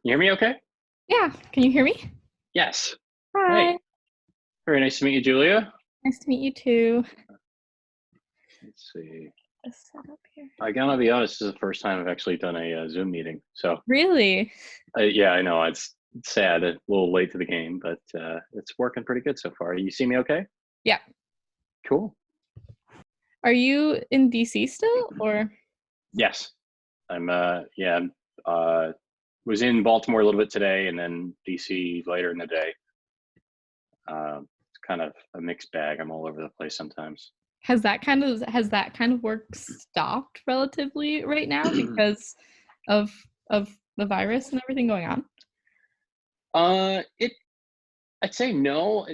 You hear me okay? Yeah, can you hear me? Yes. Hi. Hey, very nice to meet you, Julia. Nice to meet you too. Let's see. Just set up here. I gotta be honest, this is the first time I've actually done a Zoom meeting. So, Really? yeah, I know it's sad, a little late to the game, but it's working pretty good so far. You see me okay? Yeah. Cool. Are you in DC still or? Yes. Yeah, uh, was in Baltimore a little bit today and then DC later in the day. It's kind of a mixed bag. I'm all over the place sometimes. Has that kind of work stopped relatively right now because of of the virus and everything going on? It I'd say no.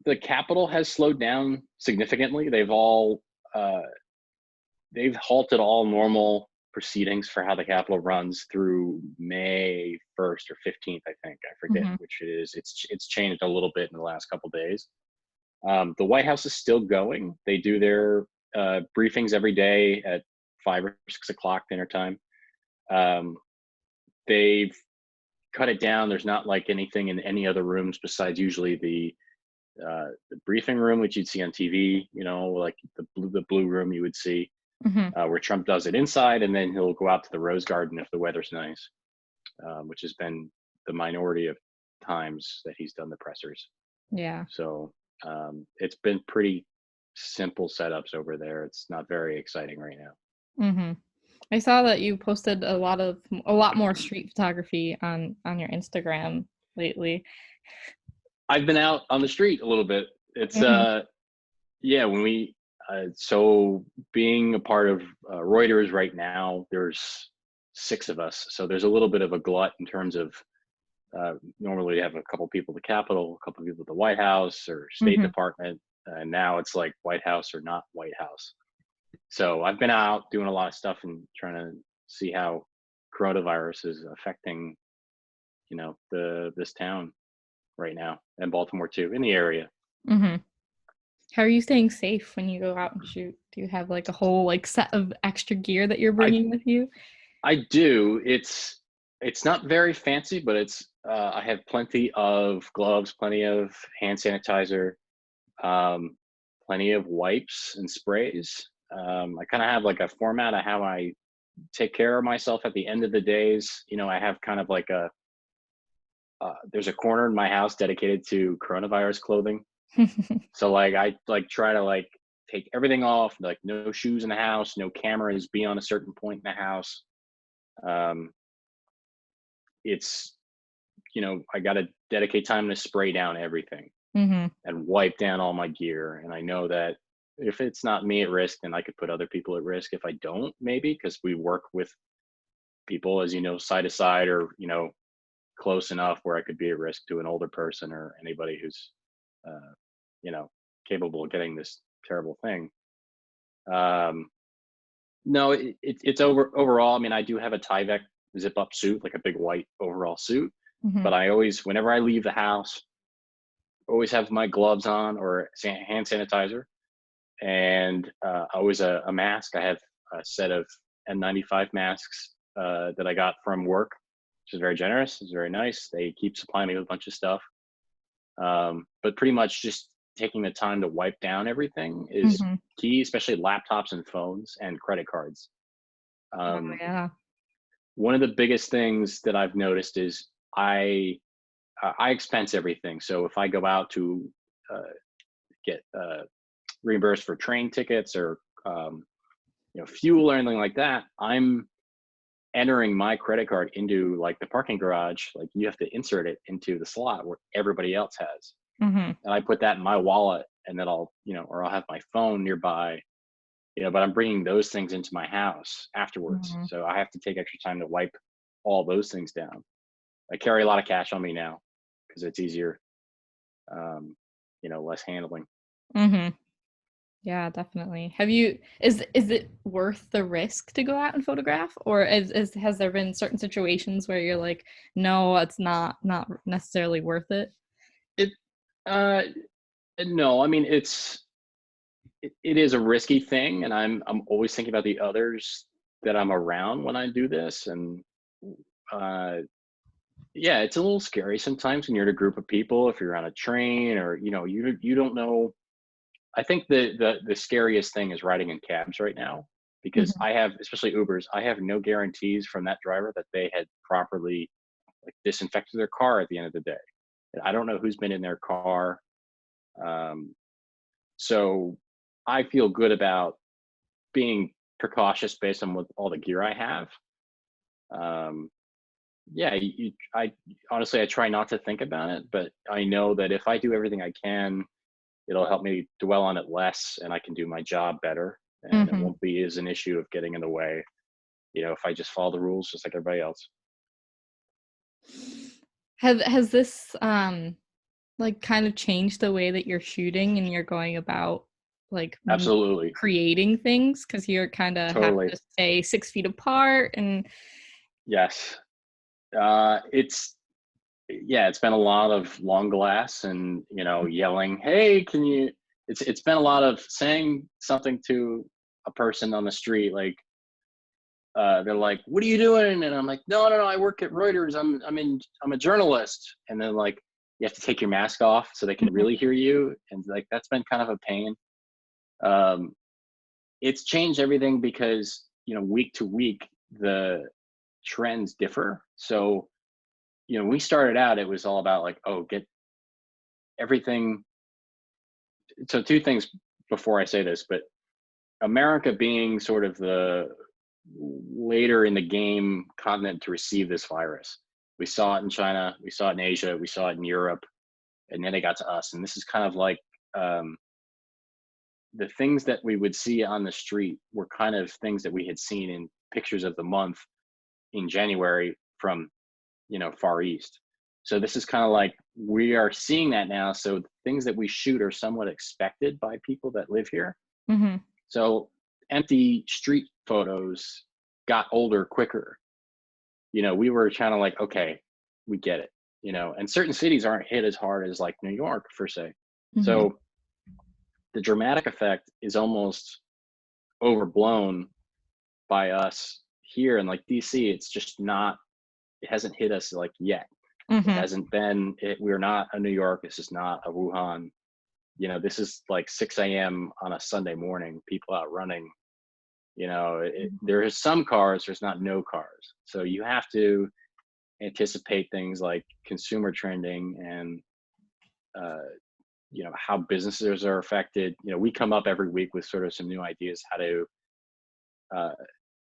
The capital has slowed down significantly. Uh, they've halted all normal proceedings for how the Capitol runs through May 1st or 15th, I think. I forget Hmm. which it is. It's changed a little bit in the last couple of days. The White House is still going. They do their briefings every day at 5 or 6 o'clock dinner time. Um, they've cut it down. There's not like anything in any other rooms besides usually the briefing room, which you'd see on TV, like the blue room you would see, Hmm. where Trump does it inside, and then he'll go out to the Rose Garden if the weather's nice, which has been the minority of times that he's done the pressers. Yeah. So it's been pretty simple setups over there. It's not very exciting right now. Hmm. I saw that you posted a lot more street photography on your Instagram lately. I've been out on the street a little bit. It's Hmm. yeah, when we so being a part of Reuters right now, there's 6 of us, so there's a little bit of a glut in terms of normally you have a couple people at the Capitol, a couple people at the White House or State Hmm. Department, and now it's like White House or not White House. So I've been out doing a lot of stuff and trying to see how coronavirus is affecting, the this town right now and Baltimore too, in the area. Hmm. How are you staying safe when you go out and shoot? Do you have like a whole like set of extra gear that you're I bringing with you? I do. It's not very fancy, but it's I have plenty of gloves, plenty of hand sanitizer, um, plenty of wipes and sprays. I kind of have like a format of how I take care of myself at the end of the days. I have kind of like there's a corner in my house dedicated to coronavirus clothing. So like I like try to like take everything off, like no shoes in the house, no cameras, be on a certain point in the house. Um, it's I got to dedicate time to spray down everything Hmm. and wipe down all my gear. And I know that if it's not me at risk, then I could put other people at risk if I don't, maybe because we work with people, as side to side or, close enough where I could be at risk to an older person or anybody who's, uh, you know, capable of getting this terrible thing. Um, no, it's overall. I mean, I do have a Tyvek zip up suit, like a big white overall suit, Hmm. but I always, whenever I leave the house, always have my gloves on or hand sanitizer, and always a mask. I have a set of N95 masks that I got from work, which is very generous. It's very nice. They keep supplying me with a bunch of stuff. But pretty much just taking the time to wipe down everything is Hmm. key, especially laptops and phones and credit cards. Oh Um, yeah. one of the biggest things that I've noticed is I expense everything. So if I go out to uh, get reimbursed for train tickets or fuel or anything like that, I'm entering my credit card into like the parking garage. Like you have to insert it into the slot where everybody else has, Hmm. and I put that in my wallet, and then or I'll have my phone nearby. But I'm bringing those things into my house afterwards, Hmm. so I have to take extra time to wipe all those things down. I carry a lot of cash on me now because it's easier, less handling. Hmm. Yeah, definitely. Is it worth the risk to go out and photograph, or has there been certain situations where you're like, no, it's not necessarily worth it? It uh no, I mean it is a risky thing, and I'm always thinking about the others that I'm around when I do this, and uh Yeah, it's a little scary sometimes when you're in a group of people, if you're on a train or, you don't know. I think the scariest thing is riding in cabs right now because Mhm. I have, especially Ubers, I have no guarantees from that driver that they had properly like disinfected their car at the end of the day. And I don't know who's been in their car. Um, so I feel good about being precautious based on what all the gear I have. Um, yeah, I honestly I try not to think about it, but I know that if I do everything I can, it'll help me dwell on it less, and I can do my job better, and it Mhm. won't be as an issue of getting in the way. If I just follow the rules just like everybody else. Has this, like, kind of changed the way that you're shooting and you're going about, like, Absolutely, creating things? Because 'Cause you're kinda have totally, to stay 6 feet apart and yes. It's Yeah, it's been a lot of long glass and yelling, "Hey, can you?" It's been a lot of saying something to a person on the street, like they're like, "What are you doing?" And I'm like, "No, no, no, I work at Reuters. I'm a journalist." And then like you have to take your mask off so they can Mhm, really hear you, and like that's been kind of a pain. Um, it's changed everything because week to week the trends differ. So when we started out, it was all about like, oh, get everything. So two things before I say this, but America being sort of the later in the game continent to receive this virus. We saw it in China, we saw it in Asia, we saw it in Europe, and then it got to us. And this is kind of like um, the things that we would see on the street were kind of things that we had seen in pictures of the month in January from Far East. So this is kind of like we are seeing that now. So the things that we shoot are somewhat expected by people that live here. mhm, So empty street photos got older quicker. We were kind of like, okay, we get it. And certain cities aren't hit as hard as like New York, per se. mhm, So the dramatic effect is almost overblown by us here in like DC. It's just not, it hasn't hit us like yet. It mhm, hasn't been, we're not a New York. This is not a Wuhan. This is like 6 a.m. on a Sunday morning, people out running. There is some cars, there's not no cars. So you have to anticipate things like consumer trending and uh, how businesses are affected. We come up every week with sort of some new ideas how to uh,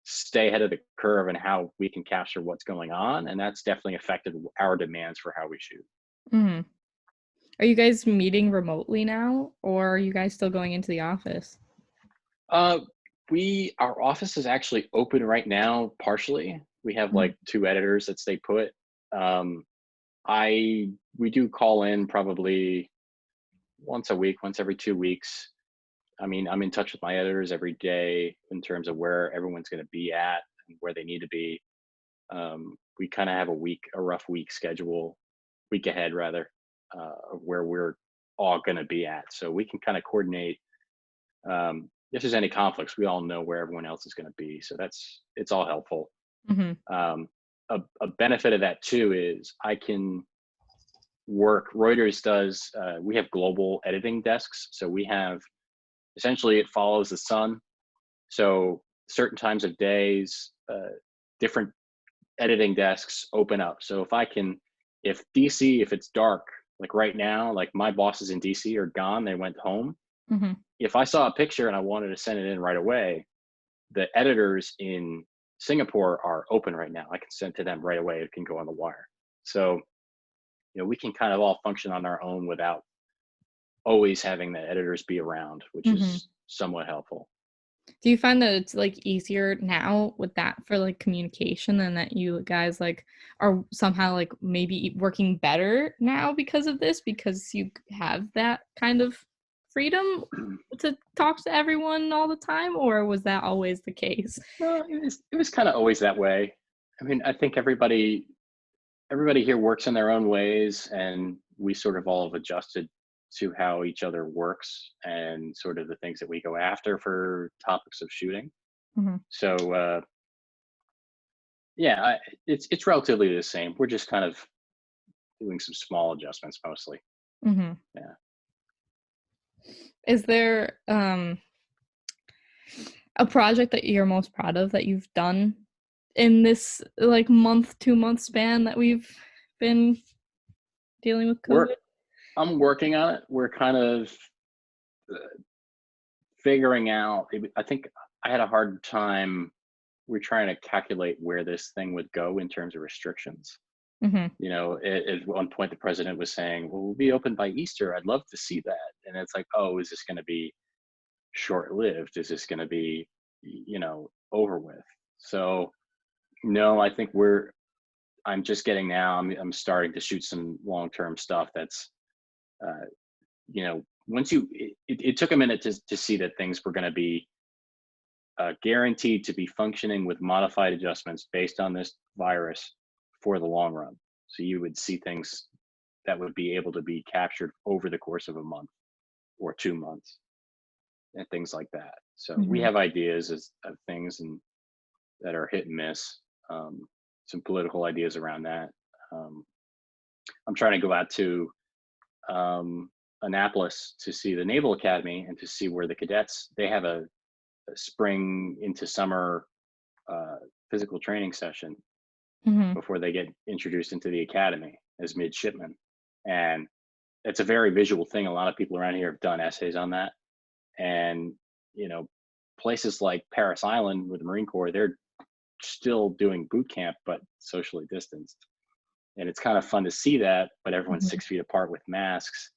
stay ahead of the curve and how we can capture what's going on, and that's definitely affected our demands for how we shoot. mhm. Are you guys meeting remotely now, or are you guys still going into the office? uh, our office is actually open right now partially. We have Mhm, like two editors that stay put. um, I We do call in probably once a week, once every 2 weeks. I mean, I'm in touch with my editors every day in terms of where everyone's going to be at and where they need to be. We kind of have a rough week schedule, week ahead rather, of where we're all going to be at. So we can kind of coordinate. If there's any conflicts, we all know where everyone else is going to be. So it's all helpful. mhm, Um, a benefit of that too is I can work. Reuters does. We have global editing desks, so we have essentially it follows the sun. So certain times of days, different editing desks open up. So if DC, if it's dark, like right now, like my bosses in DC are gone, they went home. mhm, If I saw a picture and I wanted to send it in right away, the editors in Singapore are open right now. I can send to them right away. It can go on the wire. So, we can kind of all function on our own without always having the editors be around, which mhm. is somewhat helpful. Do you find that it's, like, easier now with that for, like, communication and that you guys, like, are somehow, like, maybe working better now because of this, because you have that kind of freedom to talk to everyone all the time, or was that always the case? No, it was kind of always that way. I mean, I think everybody here works in their own ways, and we sort of all have adjusted to how each other works and sort of the things that we go after for topics of shooting. Mhm, So yeah, it's relatively the same. We're just kind of doing some small adjustments mostly. Mm-hmm. Yeah. Is there a project that you're most proud of that you've done in this like month, 2 month span that we've been dealing with We're COVID? I'm working on it. We're kind of figuring out. I think I had a hard time. We're trying to calculate where this thing would go in terms of restrictions. Mm-hmm. At one point, the president was saying, "Well, we'll be open by Easter. I'd love to see that." And it's like, oh, is this going to be short-lived? Is this going to be, over with? So, no, I think I'm just getting now. I'm starting to shoot some long-term stuff. That's, uh, once it took a minute to see that things were going to be guaranteed to be functioning with modified adjustments based on this virus for the long run. So you would see things that would be able to be captured over the course of a month or 2 months and things like that. So we Mm-hmm. have ideas of things that are hit and miss. Some political ideas around that. Um, I'm trying to go out to Annapolis to see the Naval Academy and to see where the cadets, they have a spring into summer uh, physical training session Mm-hmm. before they get introduced into the academy as midshipmen. And it's a very visual thing. A lot of people around here have done essays on that. And, places like Paris Island with the Marine Corps, they're still doing boot camp, but socially distanced. And it's kind of fun to see that, but everyone's Mm-hmm. 6 feet apart with masks.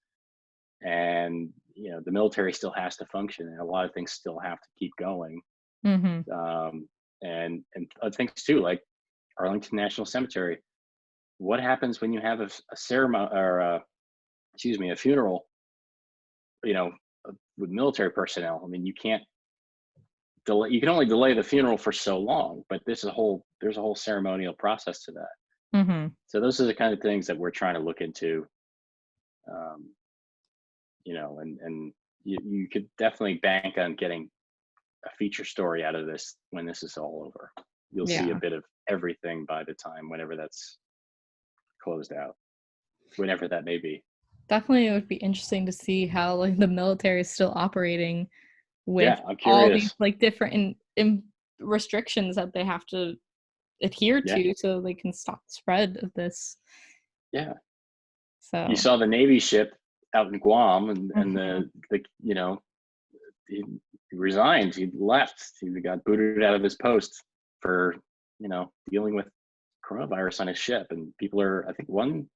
And, the military still has to function and a lot of things still have to keep going. Mm-hmm. And other things too, like Arlington National Cemetery. What happens when you have a ceremony or a funeral, with military personnel? I mean, you can't delay. You can only delay the funeral for so long, but there's a whole ceremonial process to that. Mm-hmm. So those are the kind of things that we're trying to look into. Um, and you could definitely bank on getting a feature story out of this when this is all over. You'll see a Yeah, bit of everything by the time whenever that's closed out, whenever that may be. definitely it would be interesting to see how like the military is still operating with Yeah, I'm all these curious. like different restrictions that they have to adhere Yeah, to so they can stop the spread of this. yeah. You So, saw the Navy ship out in Guam, and mhm. the he resigned. He left. He got booted out of his post for dealing with coronavirus on his ship, and people are. I think one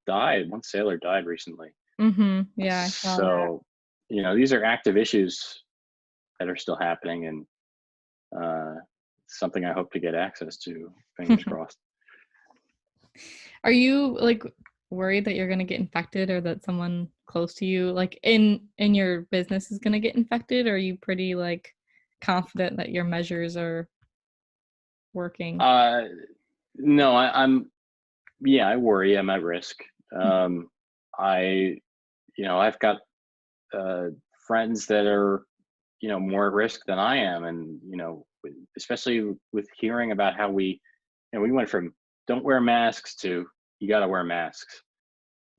sailor died recently. Yeah, I saw that. So these are active issues that are still happening, and something I hope to get access to. Fingers crossed. Are you like worried that you're going to get infected or that someone close to you like in your business is going to get infected, or are you pretty like confident that your measures are working? Uh, no, I'm. Yeah, I worry. I'm at risk. Um, I, I've got uh, friends that are, more at risk than I am, and especially with hearing about how we went from don't wear masks to you got to wear masks.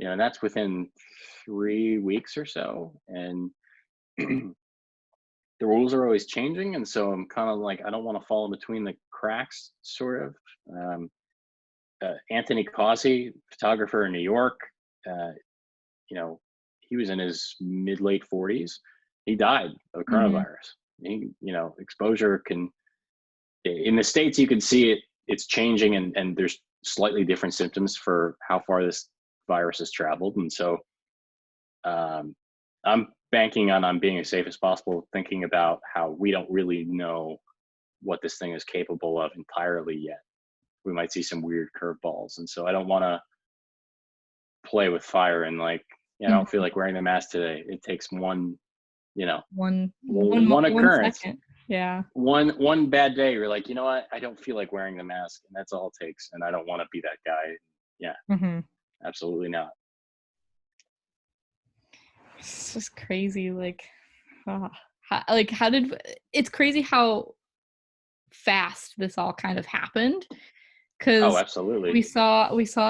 And that's within 3 weeks or so, and the rules are always changing, and so I'm kind of like I don't want to fall in between the cracks, sort of. Um, Anthony Causey, photographer in New York, uh, you know, he was in his mid late 40s. He died of Mm-hmm. coronavirus. Exposure can in the states you can see it. It's changing, and there's slightly different symptoms for how far this virus has traveled, and so um, I'm banking on being as safe as possible, thinking about how we don't really know what this thing is capable of entirely yet. We might see some weird curveballs, and so I don't want to play with fire and like, I don't feel Mm-hmm. like wearing the mask today. It takes one, you know, One one one occurrence, second. Yeah. one bad day. You're like, you know what? I don't feel like wearing the mask, and that's all it takes. And I don't want to be that guy. Yeah, Mm-hmm. absolutely not. It's just crazy. Like, ah, how did it's crazy how fast this all kind of happened. Oh, because absolutely. we saw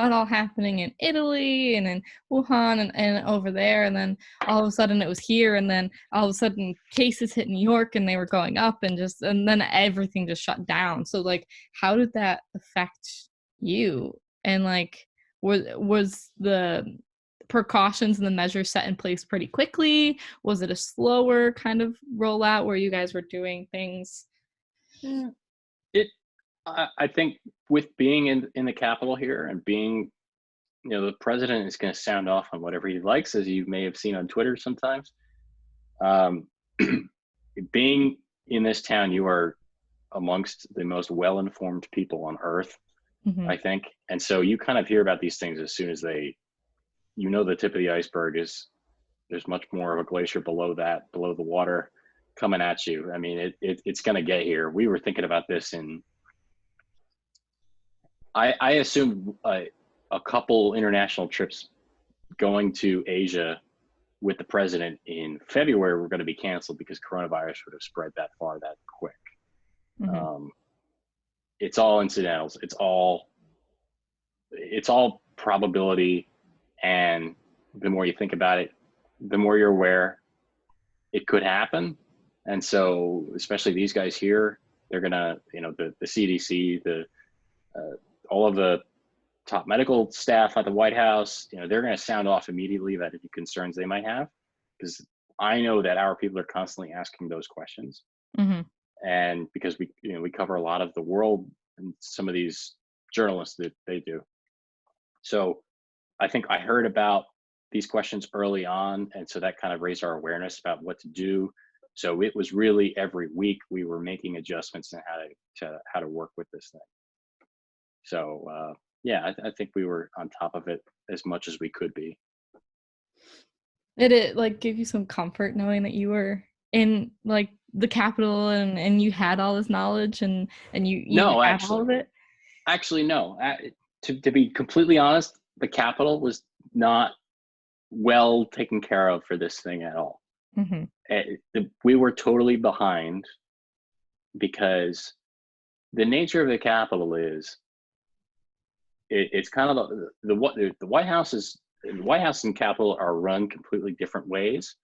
it all happening in Italy and in Wuhan and over there, and then all of a sudden it was here, and then all of a sudden cases hit New York and they were going up, and then everything just shut down. So like, how did that affect you? And like, was the precautions and the measures set in place pretty quickly? Was it a slower kind of rollout where you guys were doing things? Yeah. It I think with being in the capital here and being, the president is going to sound off on whatever he likes, as you may have seen on Twitter sometimes. Um, being in this town, you are amongst the most well-informed people on earth, Hmm. I think. And so you kind of hear about these things as soon as the tip of the iceberg is, there's much more of a glacier below that, below the water coming at you. I mean, it's going to get here. We were thinking about this I assumed a couple international trips going to Asia with the president in February were going to be canceled because coronavirus would have spread that far that quick. Hmm. Um, it's all incidentals. It's all probability, and the more you think about it, the more you're aware it could happen. And so, especially these guys here, they're gonna, the CDC, all of the top medical staff at the White House, they're going to sound off immediately about any concerns they might have, because I know that our people are constantly asking those questions, Hmm. and because we cover a lot of the world and some of these journalists that they do. So I think I heard about these questions early on, and so that kind of raised our awareness about what to do. So it was really every week we were making adjustments in how to work with this thing. So yeah, I think we were on top of it as much as we could be. Did it like give you some comfort knowing that you were in like the capital and you had all this knowledge and you No, had all actually, of it? actually, no. To be completely honest, the capital was not well taken care of for this thing at all. Hmm. We were totally behind because the nature of the capital is it's kind of the White House is the White House and Capitol are run completely different ways.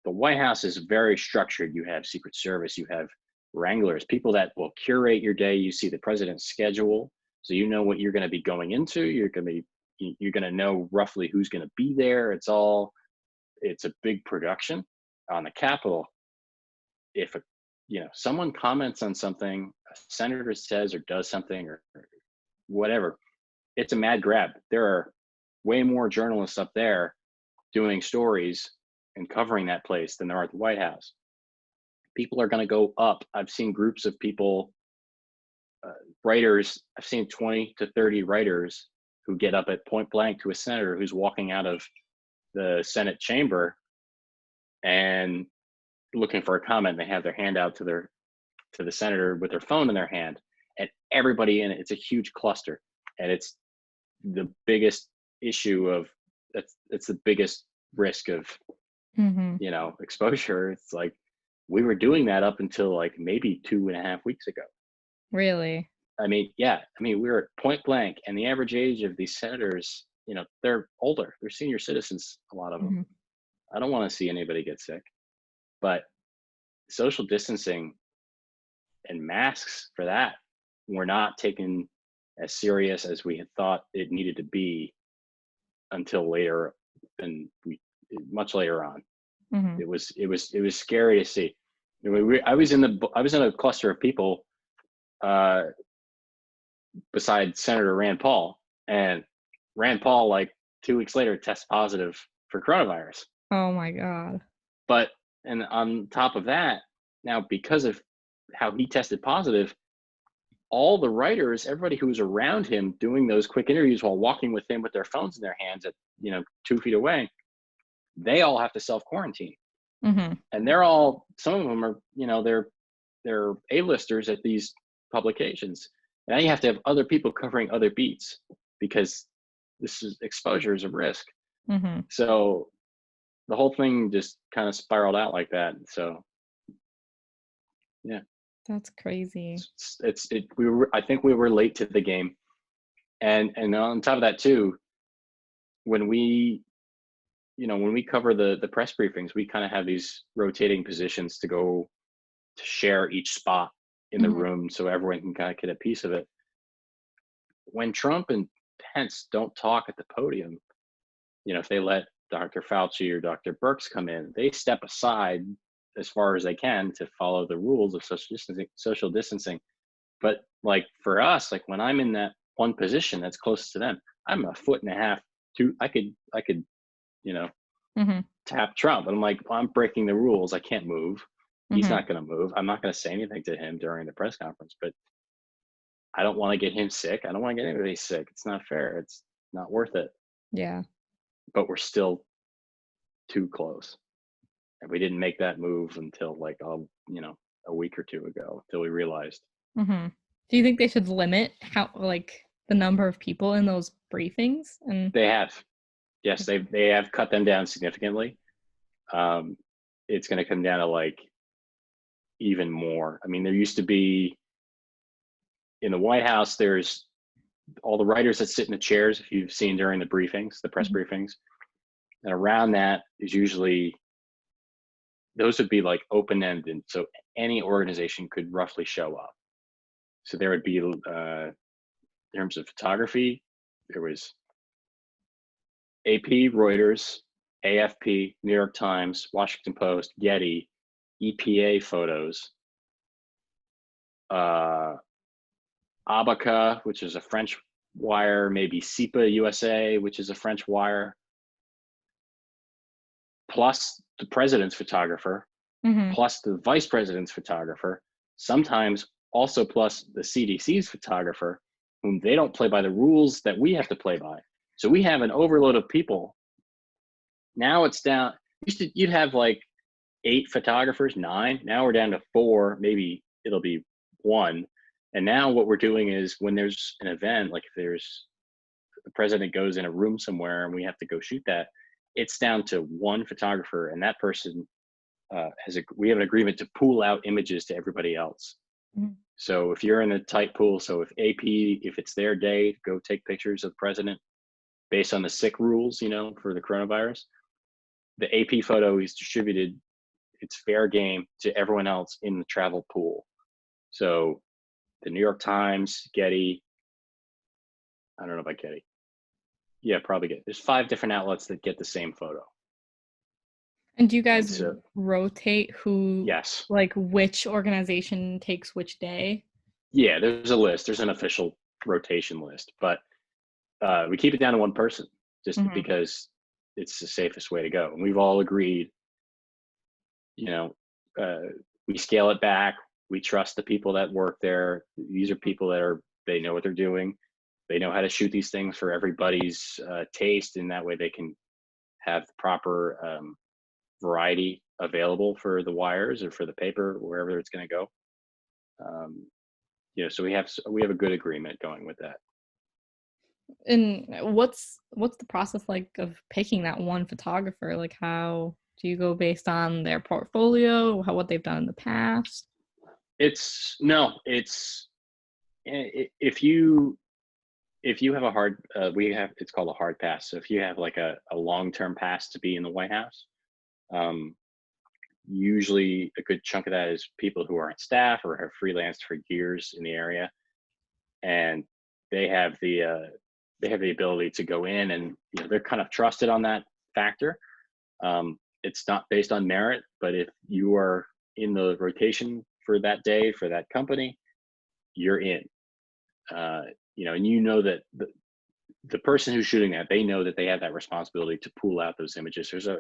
The White House is very structured. You have Secret Service, you have wranglers, people that will curate your day. You see the president's schedule, so you know what you're going to be going into. You're going to know roughly who's going to be there. It's a big production. On the Capitol, if someone comments on something, a senator says or does something or whatever, it's a mad grab. There are way more journalists up there doing stories and covering that place than there are at the White House. People are going to go up. I've seen groups of people, writers. I've seen 20 to 30 writers who get up at point blank to a senator who's walking out of the Senate chamber and looking for a comment. They have their hand out to the senator with their phone in their hand, and everybody in it. It's a huge cluster, and it's the biggest issue of it's the biggest risk of Hmm. exposure. It's like we were doing that up until like maybe 2.5 weeks ago. Really? I mean, yeah, I mean, we were at point blank, and the average age of these senators, they're older, they're senior citizens, a lot of them. Hmm. I don't want to see anybody get sick, but social distancing and masks for that were not taken as serious as we had thought it needed to be until later, and much later on. Hmm. It was scary to see. I was in a cluster of people uh, beside Senator Rand Paul, and Rand Paul, like 2 weeks later, tests positive for coronavirus. Oh my God. But and on top of that, now because of how he tested positive, all the writers, everybody who was around him doing those quick interviews while walking with him with their phones in their hands at 2 feet away, they all have to self quarantine, Hmm. and they're all some of them are they're A-listers at these publications. Now you have to have other people covering other beats because exposure is a risk. Hmm. So the whole thing just kind of spiraled out like that. So yeah. That's crazy. I think we were late to the game, and on top of that too, when we when we cover the press briefings, we kind of have these rotating positions to go to share each spot in the Mhm. room so everyone can kind of get a piece of it. When Trump and Pence don't talk at the podium, if they let Dr. Fauci or Dr. Birx come in, they step aside as far as they can to follow the rules of social distancing. But like for us, like when I'm in that one position that's closest to them, I'm a foot and a half, two. I could, you know, Mhm. tap Trump. And I'm like, well, I'm breaking the rules. I can't move. He's Mhm. not going to move. I'm not going to say anything to him during the press conference, but I don't want to get him sick. I don't want to get anybody sick. It's not fair. It's not worth it. Yeah. But we're still too close. And we didn't make that move until like, a week or two ago, until we realized Mhm. Do you think they should limit how like the number of people in those briefings? And they have. Yes, they have cut them down significantly. Um, it's going to come down to like even more. I mean, there used to be in the White House, there's all the writers that sit in the chairs, if you've seen during the briefings, the press Mhm. briefings. And around that is usually, those would be like open ended. So any organization could roughly show up. So there would be, in terms of photography, there was AP, Reuters, AFP, New York Times, Washington Post, Getty, EPA photos, uh, Abaca, which is a French wire, maybe SIPA USA, which is a French wire, plus the president's photographer, Mhm. plus the vice president's photographer, sometimes also plus the CDC's photographer, whom they don't play by the rules that we have to play by. So we have an overload of people. Now it's down. You'd have like 8 photographers, 9. Now we're down to 4. Maybe it'll be 1. And now what we're doing is when there's an event, like if there's the president goes in a room somewhere and we have to go shoot that, it's down to 1 photographer, and that person we have an agreement to pool out images to everybody else. Mhm. So if you're in a tight pool, so if AP, if it's their day, go take pictures of the president based on the sick rules, for the coronavirus, the AP photo is distributed. It's fair game to everyone else in the travel pool. So the New York Times, Getty, I don't know about Getty. Yeah, probably Getty. There's 5 different outlets that get the same photo. And do you And guys so, rotate who yes. like which organization takes which day? Yeah, there's a list. There's an official rotation list, but we keep it down to 1 person just Mhm. because it's the safest way to go. And we've all agreed, you know, uh, we scale it back. We trust the people that work there. These are people they know what they're doing. They know how to shoot these things for everybody's taste, and that way they can have the proper variety available for the wires or for the paper, wherever it's going to go. Um, so we have a good agreement going with that. And what's the process like of picking that one photographer? Like how do you go based on their portfolio, what they've done in the past? It's no, it's if you have a hard it's called a hard pass. So if you have like a long-term pass to be in the White House, um, usually a good chunk of that is people who are on staff or have freelanced for years in the area, and they have the ability to go in, and they're kind of trusted on that factor. It's not based on merit, but if you are in the rotation for that day for that company, you're in. uh, and that the person who's shooting that, they know that they have that responsibility to pull out those images. There's a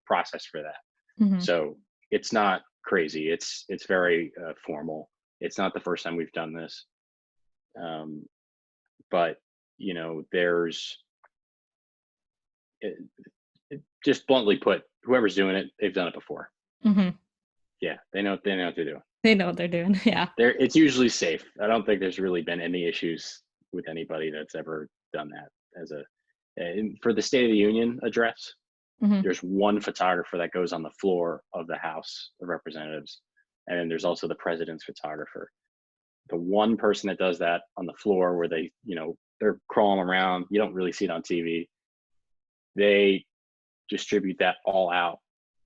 process for that. Mhm. So it's not crazy. It's very formal. It's not the first time we've done this. But there's it, just bluntly put, whoever's doing it, they've done it before. Mhm. Yeah, they know what they're doing. They know what they're doing. Yeah. It's usually safe. I don't think there's really been any issues with anybody that's ever done that for the State of the Union address. Mhm. There's 1 photographer that goes on the floor of the House of Representatives. and then there's also the president's photographer. The one person that does that on the floor where they, they're crawling around, you don't really see it on TV. They distribute that all out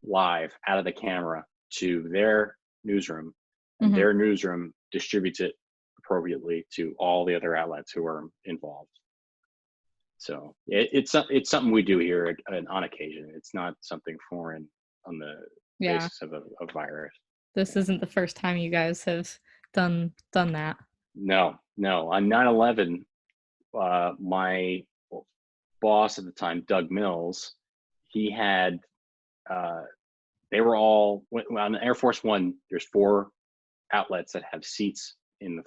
live out of the camera to their newsroom, and Hmm. their newsroom distributes it appropriately to all the other outlets who are involved. So it's something we do here on occasion. It's not something foreign on the Yeah. basis of a virus. This isn't the first time you guys have done that. No, no. On 9/11, my boss at the time, Doug Mills, he had uh, they were all on Air Force One. There's 4 outlets that have seats in the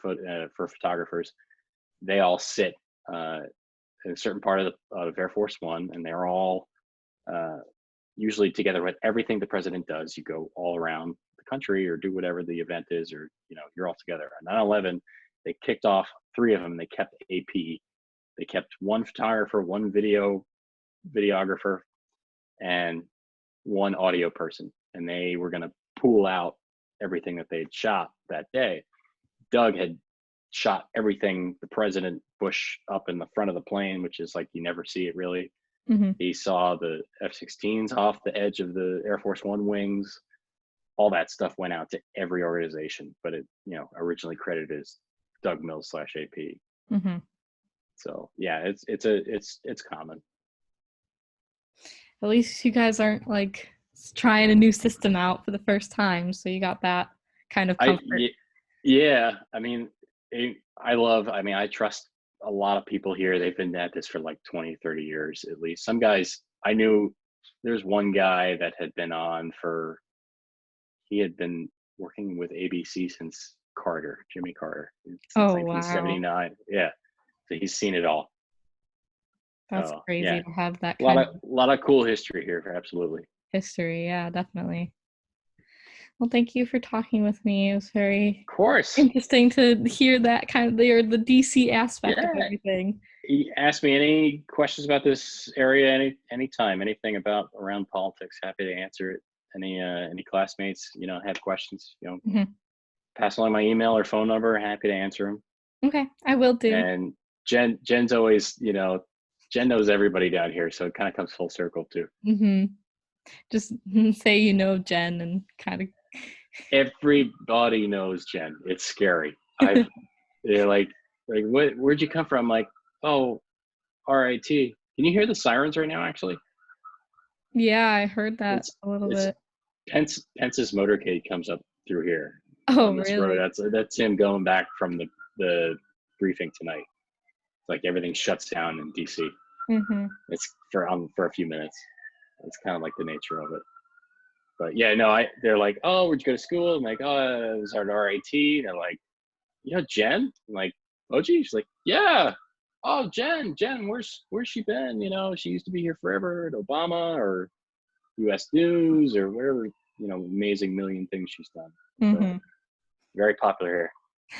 for photographers. They all sit in a certain part of Air Force One, and they're all uh, usually together with everything the president does. You go all around the country or do whatever the event is, or you're all together. On 9/11, they kicked off 3 of them. They kept AP. They kept 1 photographer, 1 videographer, and 1 audio person, and they were going to pool out everything that they'd shot that day. Doug had shot everything the president Bush up in the front of the plane, which is like you never see it really. Hmm. He saw the F-16s off the edge of the Air Force One wings. All that stuff went out to every organization, but it originally credited as Doug Mills /AP. Hmm. So yeah, it's common. At least you guys aren't like trying a new system out for the first time, so you got that kind of comfort. Yeah, I mean, I trust a lot of people here. They've been at this for like 20, 30 years at least. Some guys I knew, there's one guy that had been he had been working with ABC since Jimmy Carter, since Oh wow, 1979. Yeah. So he's seen it all. that's So crazy yeah, to have that a lot kind of of cool history here. Absolutely. history. Yeah, definitely. Well, thank you for talking with me. It was very Of course. interesting to hear that kind of the DC aspect of Yeah. everything. Ask me any questions about this area anytime, anything about around politics. Happy to answer it. Any classmates have questions, Hmm. pass along my email or phone number. Happy to answer them. Okay, I will do. And Jen's always, Jen knows everybody down here, so it kind of comes full circle too. Hmm. Just say Jen and kind of. Everybody knows Jen. It's scary. They're like, where'd you come from? Like, oh, RIT. Can you hear the sirens right now? Actually, Yeah, I heard that it's a little it's bit. Pence's motorcade comes up through here Oh, on this road. really? That's him going back from the briefing tonight. It's like everything shuts down in DC. Hmm. It's for a few minutes. It's kind of like the nature of it. But yeah, no, they're like, oh, where'd you go to school? I'm like, oh, it was at RIT. They're like, Jen? I'm like, oh, gee. She's like, yeah. Oh, Jen, where's she been? She used to be here forever at Obama or U.S. News or whatever, amazing million things she's done. So Hmm. very popular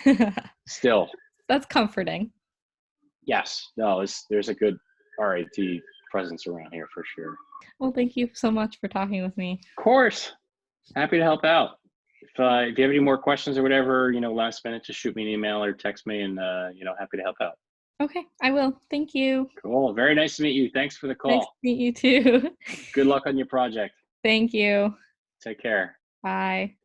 here. Still. That's comforting. Yes. No, there's a good RIT presence around here for sure. Well, thank you so much for talking with me. Of course. Happy to help out. If you have any more questions or whatever, last minute, just shoot me an email or text me, and happy to help out. Okay, I will. Thank you. Cool. Very nice to meet you. Thanks for the Nice to call. meet you too. Good luck on your project. Thank you. Take care. Bye.